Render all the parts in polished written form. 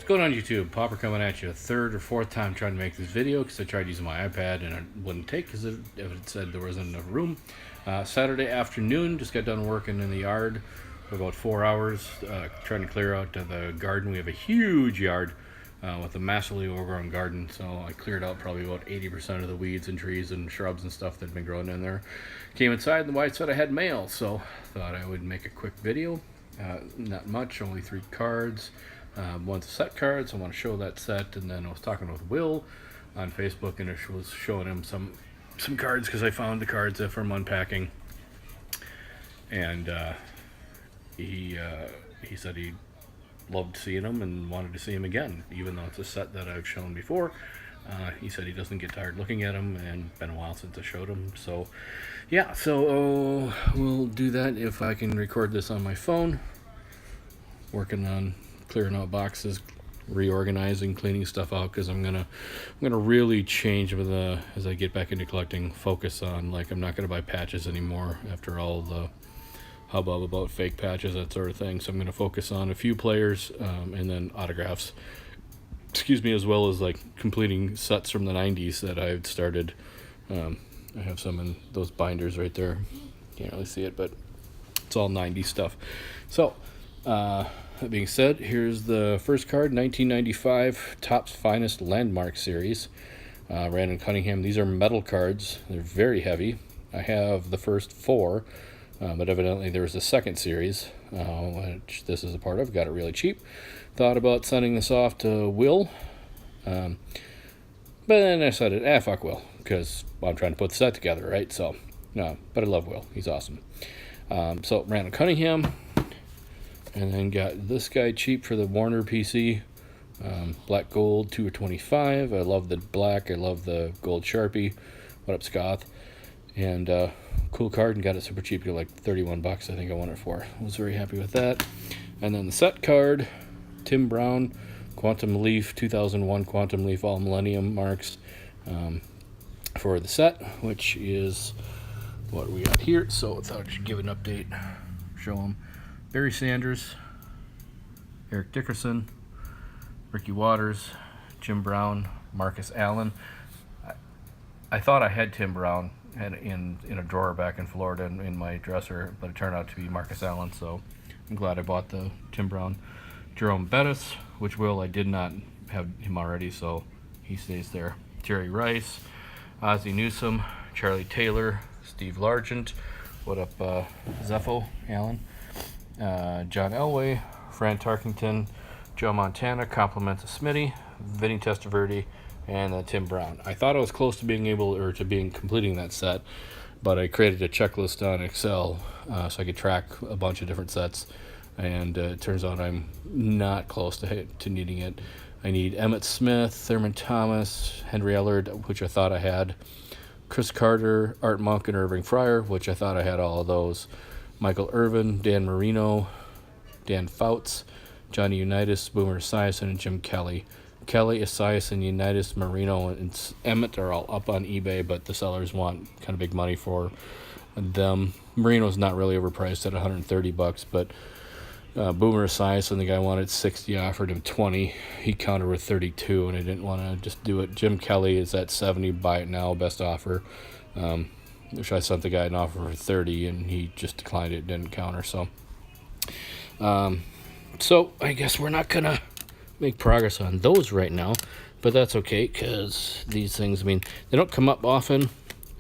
What's going on YouTube? Popper coming at you a third or fourth time trying to make this video because I tried using my iPad and it wouldn't take because it said there wasn't enough room. Saturday afternoon, just got done working in the yard for about 4 hours trying to clear out the garden. We have a huge yard with a massively overgrown garden, so I cleared out probably about 80% of the weeds and trees and shrubs and stuff that had been growing in there. Came inside and the wife said I had mail, so thought I would make a quick video. Not much, only 3 cards. One's a set card, so I want to show that set. And then I was talking with Will on Facebook, and I was showing him some cards because I found the cards from unpacking. And he said he loved seeing them and wanted to see them again, even though it's a set that I've shown before. He said he doesn't get tired looking at them, and it's been a while since I showed him. So yeah, so we'll do that if I can record this on my phone. Working on clearing out boxes, reorganizing, cleaning stuff out, because I'm gonna really change with as I get back into collecting, focus on, like, I'm not gonna buy patches anymore after all the hubbub about fake patches, that sort of thing. So I'm gonna focus on a few players and then autographs, as well as like completing sets from the 90s that I've started. I have some in those binders right there, can't really see it, but it's all 90s stuff. So that being said, here's the first card, 1995 Topps Finest Landmark Series, Brandon Cunningham. These are metal cards. They're very heavy. I have the first 4, but evidently there was a second series, which this is a part of. Got it really cheap. Thought about sending this off to Will, but then I decided, fuck Will, because I'm trying to put the set together, right? So, no, but I love Will. He's awesome. So, Brandon Cunningham. And then got this guy cheap for the Warner PC, black gold, 2/25. I love the black. I love the gold Sharpie. What up, Scott? And cool card, and got it super cheap, like 31 bucks. I think I won it for. I was very happy with that. And then the set card, Tim Brown, Quantum Leaf, 2001 Quantum Leaf All Millennium marks for the set, which is what we got here. So I thought I should give an update, show them. Barry Sanders, Eric Dickerson, Ricky Waters, Jim Brown, Marcus Allen. I thought I had Tim Brown in a drawer back in Florida in my dresser, but it turned out to be Marcus Allen, so I'm glad I bought the Tim Brown. Jerome Bettis, which I did not have him already, so he stays there. Jerry Rice, Ozzie Newsome, Charlie Taylor, Steve Largent. What up, Zepho, Allen? John Elway, Fran Tarkington, Joe Montana, compliments of Smitty, Vinny Testaverde, and Tim Brown. I thought I was close to completing that set, but I created a checklist on Excel so I could track a bunch of different sets, and it turns out I'm not close to needing it. I need Emmett Smith, Thurman Thomas, Henry Ellard, which I thought I had, Chris Carter, Art Monk, and Irving Fryer, which I thought I had all of those. Michael Irvin, Dan Marino, Dan Fouts, Johnny Unitas, Boomer Esiason, and Jim Kelly. Kelly, Esiason, Unitas, Marino, and Emmett are all up on eBay, but the sellers want kind of big money for them. Marino's not really overpriced at 130 bucks, but Boomer Esiason, the guy wanted 60, I offered him 20. He countered with 32, and I didn't want to just do it. Jim Kelly is at 70, buy it now, best offer. Which I sent the guy an offer for 30, and he just declined it, didn't counter. So I guess we're not gonna make progress on those right now, but that's okay, because these things, I mean, they don't come up often,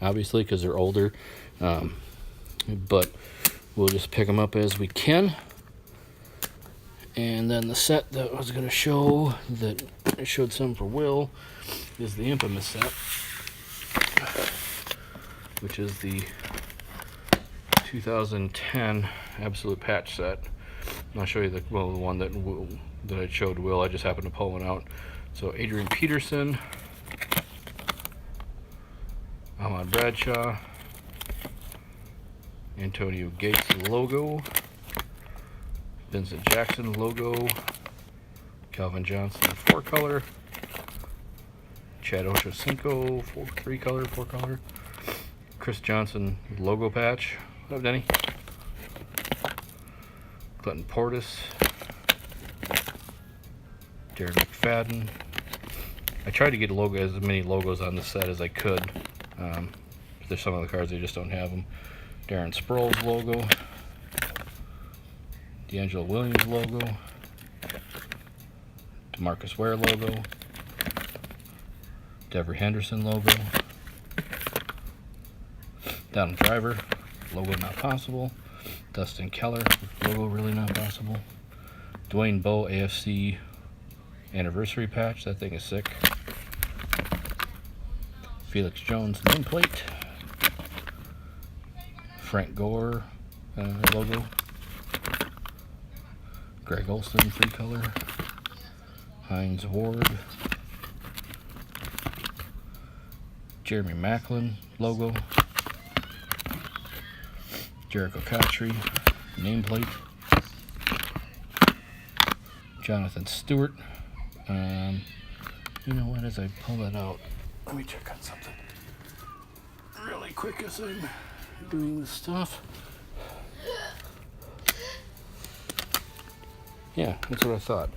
obviously, because they're older, but we'll just pick them up as we can. And then the set that I was gonna show, that I showed some for Will, is the infamous set, which is the 2010 Absolute Patch set. And I'll show you the one that I showed Will. I just happened to pull one out. So Adrian Peterson, Ahmad Bradshaw, Antonio Gates logo, Vincent Jackson logo, Calvin Johnson 4-color, Chad Ochocinco 4-color, Chris Johnson logo patch. What up, Denny? Clinton Portis, Darren McFadden. I tried to get as many logos on the set as I could. There's some of the cards they just don't have them. Darren Sproles logo. D'Angelo Williams logo. DeMarcus Ware logo. Devery Henderson logo. Donald Driver logo not possible. Dustin Keller logo really not possible. Dwayne Bowe AFC anniversary patch, that thing is sick. Felix Jones nameplate. Frank Gore logo. Greg Olson free color. Hines Ward. Jeremy Macklin logo. Jericho Cotchery nameplate. Jonathan Stewart. You know what, as I pull that out, let me check on something really quick as I'm doing this stuff. Yeah, that's what I thought.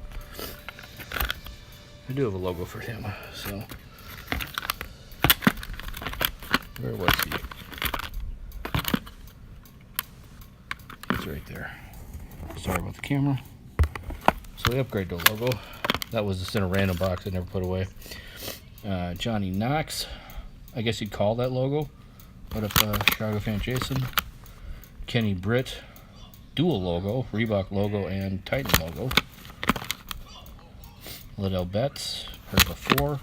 I do have a logo for him, so where was he? It's right there. Sorry about the camera. So they upgraded the logo. That was just in a random box I never put away. Johnny Knox, I guess you'd call that logo. What up, Chicago fan Jason? Kenny Britt, dual logo, Reebok logo and Titan logo. Liddell Betts, heard before.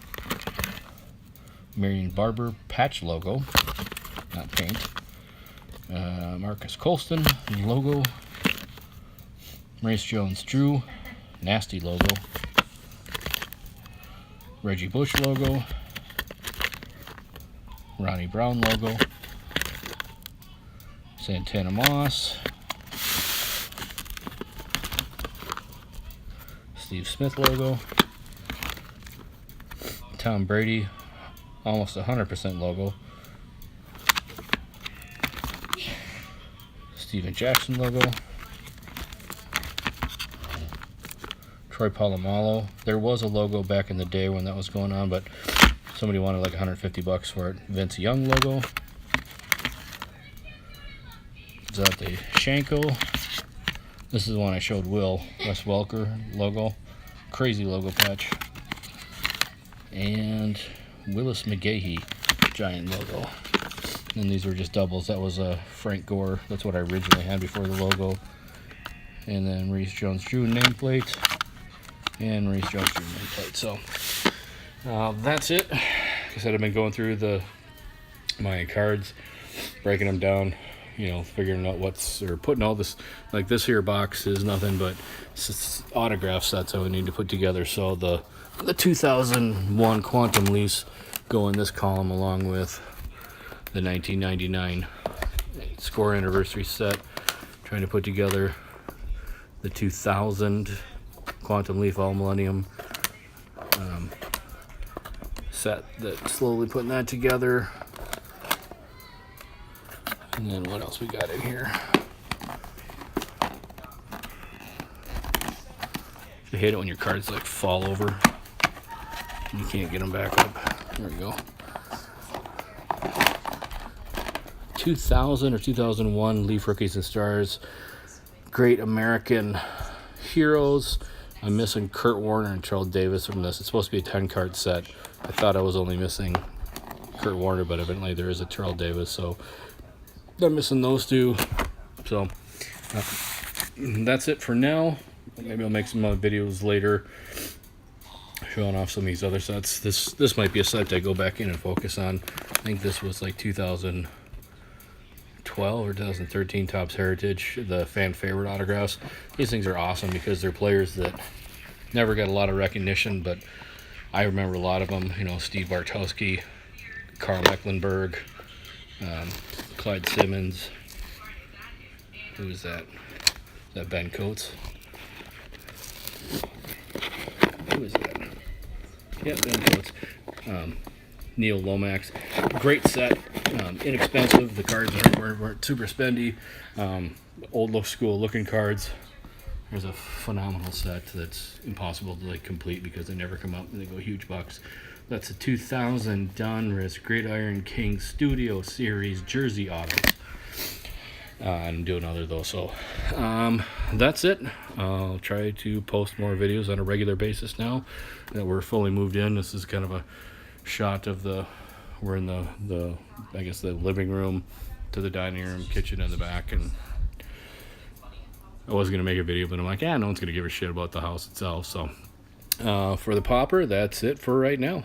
Marion Barber, patch logo, not paint. Marcus Colston, logo. Maurice Jones-Drew, nasty logo. Reggie Bush logo. Ronnie Brown logo. Santana Moss. Steve Smith logo. Tom Brady, almost 100% logo. Steven Jackson logo. Troy Polamalu. There was a logo back in the day when that was going on, but somebody wanted like $150 for it. Vince Young logo. Zante Shanko. This is the one I showed Will. Wes Welker logo. Crazy logo patch. And Willis McGahee giant logo. And these were just doubles. That was a Frank Gore. That's what I originally had before the logo. And then Maurice Jones-Drew nameplate. And Maurice Jones-Drew nameplate. So that's it. Like I said, I've been going through my cards, breaking them down, you know, figuring out putting all this, like this here box is nothing but autograph sets I would need to put together. So the 2001 Quantum Lease go in this column along with the 1999 score anniversary set. Trying to put together the 2000 Quantum Leaf All Millennium set. That slowly putting that together. And then what else we got in here? I hate it when your cards like fall over and you can't get them back up. There we go. 2000 or 2001 Leaf Rookies and Stars. Great American Heroes. I'm missing Kurt Warner and Terrell Davis from this. It's supposed to be a 10-card set. I thought I was only missing Kurt Warner, but evidently there is a Terrell Davis, so I'm missing those two. So that's it for now. Maybe I'll make some other videos later showing off some of these other sets. This might be a set that I go back in and focus on. I think this was like 2012 or 2013 Topps Heritage, the fan favorite autographs. These things are awesome because they're players that never got a lot of recognition, but I remember a lot of them. You know, Steve Bartowski, Carl Mecklenburg, Clyde Simmons. Who is that? Is that Ben Coates? Who is that? Yeah, Ben Coates. Neil Lomax. Great set. Inexpensive. The cards weren't super spendy. Old school looking cards. There's a phenomenal set that's impossible to like complete because they never come up and they go huge bucks. That's a 2000 Donruss Gridiron King Studio Series Jersey Autos. I'm doing other though, so that's it. I'll try to post more videos on a regular basis now that we're fully moved in. This is kind of a shot of we're in the I guess the living room to the dining room, kitchen in the back, and I was gonna make a video, but I'm like, no one's gonna give a shit about the house itself. So for the popper, that's it for right now.